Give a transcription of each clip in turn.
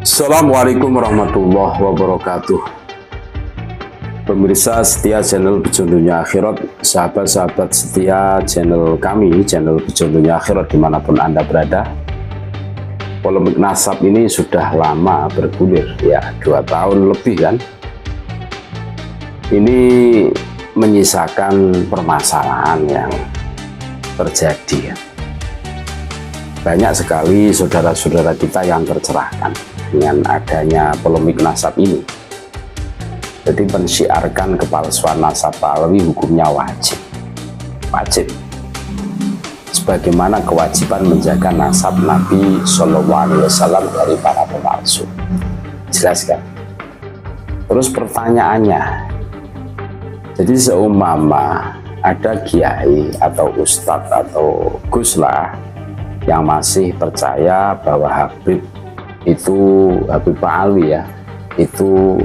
Assalamualaikum warahmatullahi wabarakatuh. Pemirsa setia channel Bejo Dunia Akhirat, sahabat-sahabat setia channel kami, channel Bejo Dunia Akhirat dimanapun Anda berada. Polemik nasab ini sudah lama bergulir, ya 2 tahun lebih kan. Ini menyisakan permasalahan yang terjadi. Banyak sekali saudara-saudara kita yang tercerahkan dengan adanya polemik nasab ini. Jadi mensiarkan kepalsuan nasab Pahlawi hukumnya wajib, sebagaimana kewajiban menjaga nasab Nabi SAW dari para pemalsu. Jelas kan? Terus pertanyaannya, jadi seumpama ada kiai atau ustadz atau gus lah yang masih percaya bahwa Habib Pahlawi ya, itu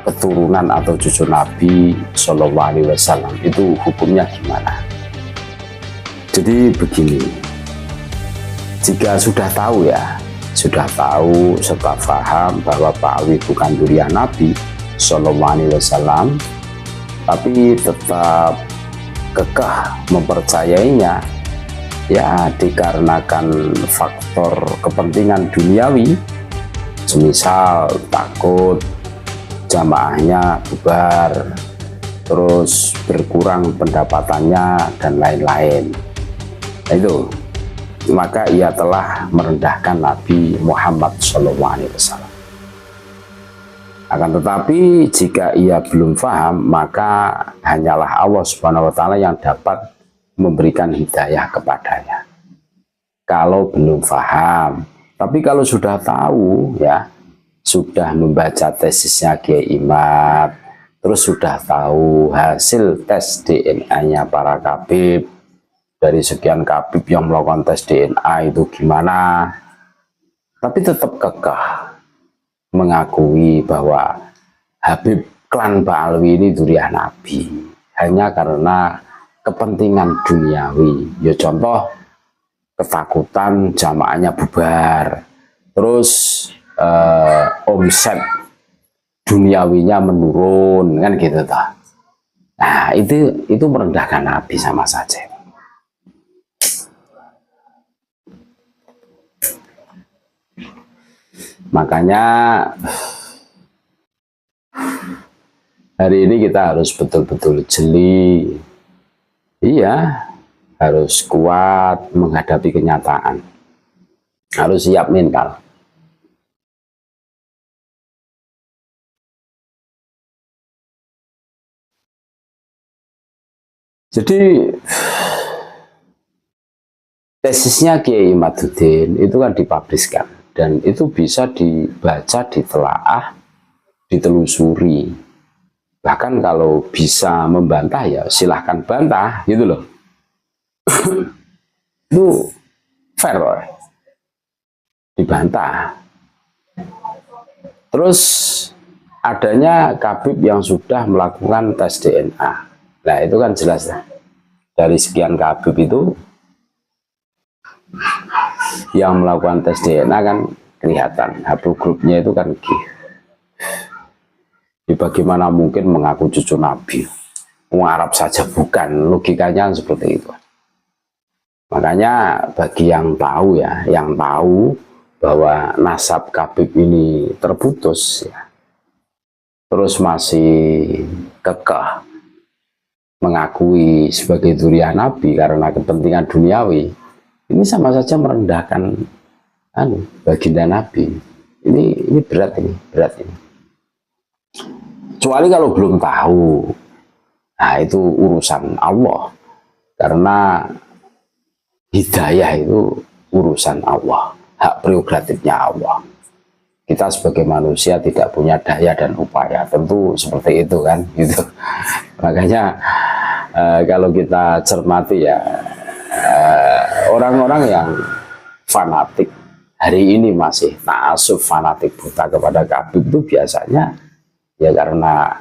keturunan atau cucu Nabi SAW, itu hukumnya gimana? Jadi begini, jika sudah tahu ya, sudah tahu serta paham bahwa Pahlawi bukan durian Nabi SAW, tapi tetap kekeh mempercayainya, ya dikarenakan faktor kepentingan duniawi, semisal takut jamaahnya bubar, terus berkurang pendapatannya dan lain-lain. Nah, itu maka ia telah merendahkan Nabi Muhammad SAW. Akan tetapi jika ia belum paham, maka hanyalah Allah Subhanahu wa Ta'ala yang dapat memberikan hidayah kepadanya kalau belum paham. Tapi kalau sudah tahu ya, sudah membaca tesisnya Kiai Imad, terus sudah tahu hasil tes DNA-nya para kabib, dari sekian kabib yang melakukan tes DNA itu gimana, tapi tetap kekeh mengakui bahwa Habib klan Pahlawi ini durian Nabi hanya karena kepentingan duniawi. Ya contoh, ketakutan jamaahnya bubar, terus omset duniawinya menurun, kan gitu toh. Nah, itu merendahkan Nabi sama saja. Makanya hari ini kita harus betul-betul jeli. Iya, harus kuat menghadapi kenyataan, harus siap mental. Jadi tesisnya Kiai Imaduddin itu kan dipubliskan, dan itu bisa dibaca, ditelaah, ditelusuri. Bahkan kalau bisa membantah ya silahkan bantah gitu loh. Itu fair loh, dibantah. Terus adanya kabib yang sudah melakukan tes DNA. Nah itu kan jelas ya, dari sekian kabib itu yang melakukan tes DNA kan kelihatan haplogroup grupnya itu kan G. Bagaimana mungkin mengaku cucu Nabi? Arab saja bukan, logikanya seperti itu. Makanya bagi yang tahu ya, yang tahu bahwa nasab kabib ini terputus ya, terus masih kekeh mengakui sebagai durian Nabi karena kepentingan duniawi, ini sama saja merendahkan baginda Nabi. Ini berat ini. Kecuali kalau belum tahu, nah itu urusan Allah, karena hidayah itu urusan Allah, hak prerogatifnya Allah. Kita sebagai manusia tidak punya daya dan upaya, tentu seperti itu kan, gitu. Makanya kalau kita cermati ya, orang-orang yang fanatik hari ini masih ta'assub, fanatik buta kepada kabib itu biasanya ya karena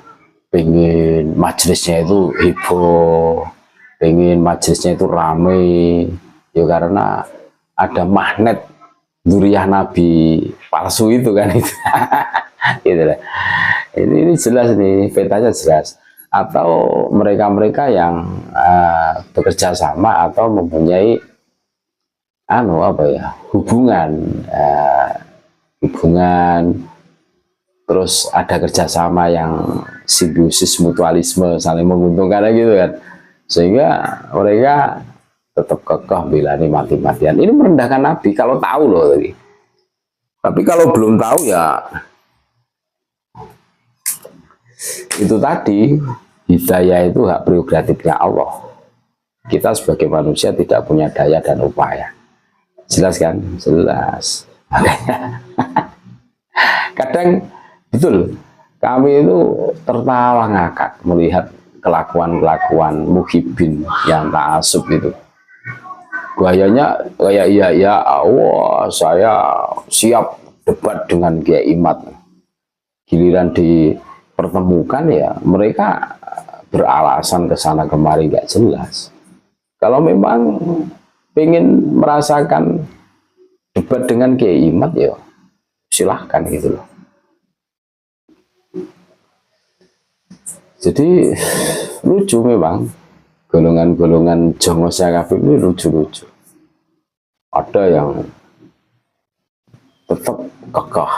pengen majelisnya itu heboh, pengen majelisnya itu ramai, ya karena ada magnet dzurriyyah nabi palsu itu kan itu. Gitu lah. Ini jelas nih, petanya jelas. Atau mereka-mereka yang bekerja sama atau mempunyai hubungan terus ada kerjasama yang simbiosis mutualisme, saling menguntungkan gitu kan, sehingga mereka tetap kekeh belani mati-matian. Ini merendahkan Nabi kalau tahu loh tadi. Tapi kalau belum tahu ya itu tadi, hidayah itu hak prerogatifnya Allah. Kita sebagai manusia tidak punya daya dan upaya. Jelas kan? Jelas. Makanya kadang betul kami itu tertawa ngakak melihat kelakuan-kelakuan muhibin yang ta'assub itu. Gayanya kayak iya Allah, saya siap debat dengan Kiai Imad. Giliran dipertemukan ya mereka beralasan ke sana kemari nggak jelas. Kalau memang pengen merasakan debat dengan Kiai Imad ya silahkan gitu loh. Jadi lucu memang golongan-golongan jongosnya kafir ini lucu-lucu. Ada yang tetap kekeh,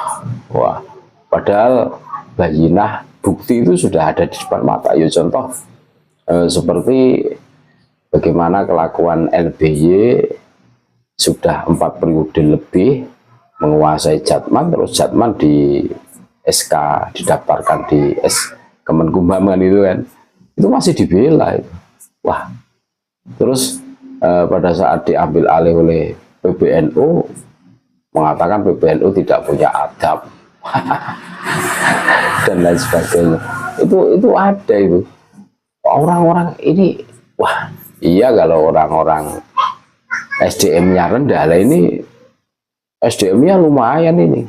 wah, padahal bayinah bukti itu sudah ada di depan mata. Ya contoh seperti bagaimana kelakuan LBY sudah 4 periode lebih menguasai Jatman, terus Jatman di SK didaftarkan di Kemenkumham kan itu kan, itu masih dibela itu. Wah, terus pada saat diambil alih oleh PBNU mengatakan PBNU tidak punya adab dan lain sebagainya. Itu ada itu orang-orang ini. Wah iya, kalau orang-orang SDM-nya rendah lah, ini SDM-nya lumayan ini,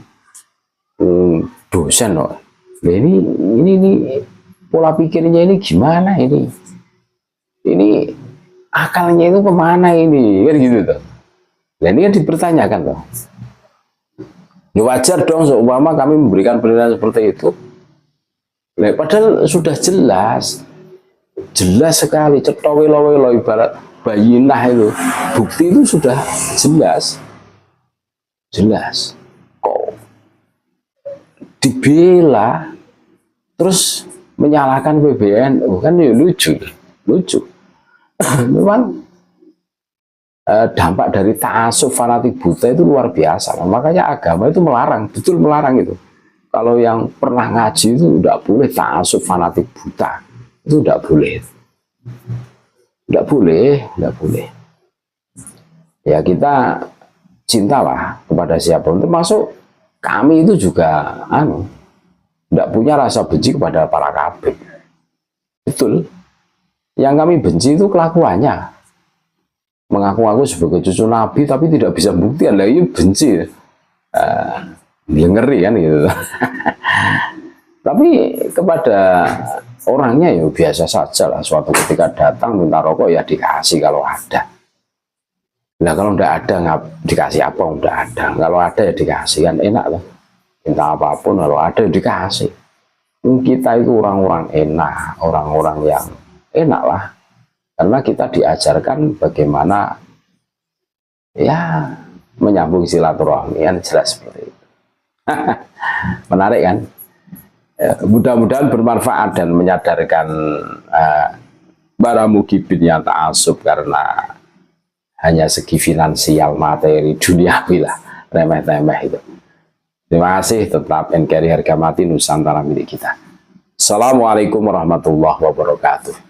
dosen loh. Nah, ini pola pikirnya ini gimana ini akalnya itu kemana ini kan gitu tuh. Nah ini kan dipertanyakan loh. Ya wajar dong seumpama kami memberikan penilaian seperti itu. Nah, padahal sudah jelas sekali, cetowelo-welo ibarat bayinah itu, bukti itu sudah jelas kok dibela terus menyalahkan PBNU kan ya lucu. Memang dampak dari ta'assub fanatik buta itu luar biasa. Makanya agama itu melarang, betul melarang itu. Kalau yang pernah ngaji itu tidak boleh ta'assub fanatik buta, itu tidak boleh. Ya kita cintalah kepada siapapun, termasuk kami itu juga tidak punya rasa benci kepada para kafir. Betul. Yang kami benci itu kelakuannya. Mengaku-ngaku sebagai cucu Nabi tapi tidak bisa buktian, lah itu benci. Dia ngeri kan gitu. Tapi kepada orangnya ya biasa saja lah. Suatu ketika datang minta rokok ya dikasih kalau ada. Nah kalau tidak ada nggak dikasih apa, udah ada. Kalau ada ya dikasih, kan enak lah. Minta apapun kalau ada ya dikasih. Kita itu orang-orang enak, orang-orang yang enak lah. Karena kita diajarkan bagaimana ya menyambung silaturahmi, kan jelas seperti itu. Menarik kan? Mudah-mudahan bermanfaat dan menyadarkan para mukibin yang ta'assub karena hanya segi finansial, materi, duniawi lah, remeh-temeh itu. Terima kasih, tetap NKRI harga mati Nusantara milik kita. Assalamualaikum warahmatullahi wabarakatuh.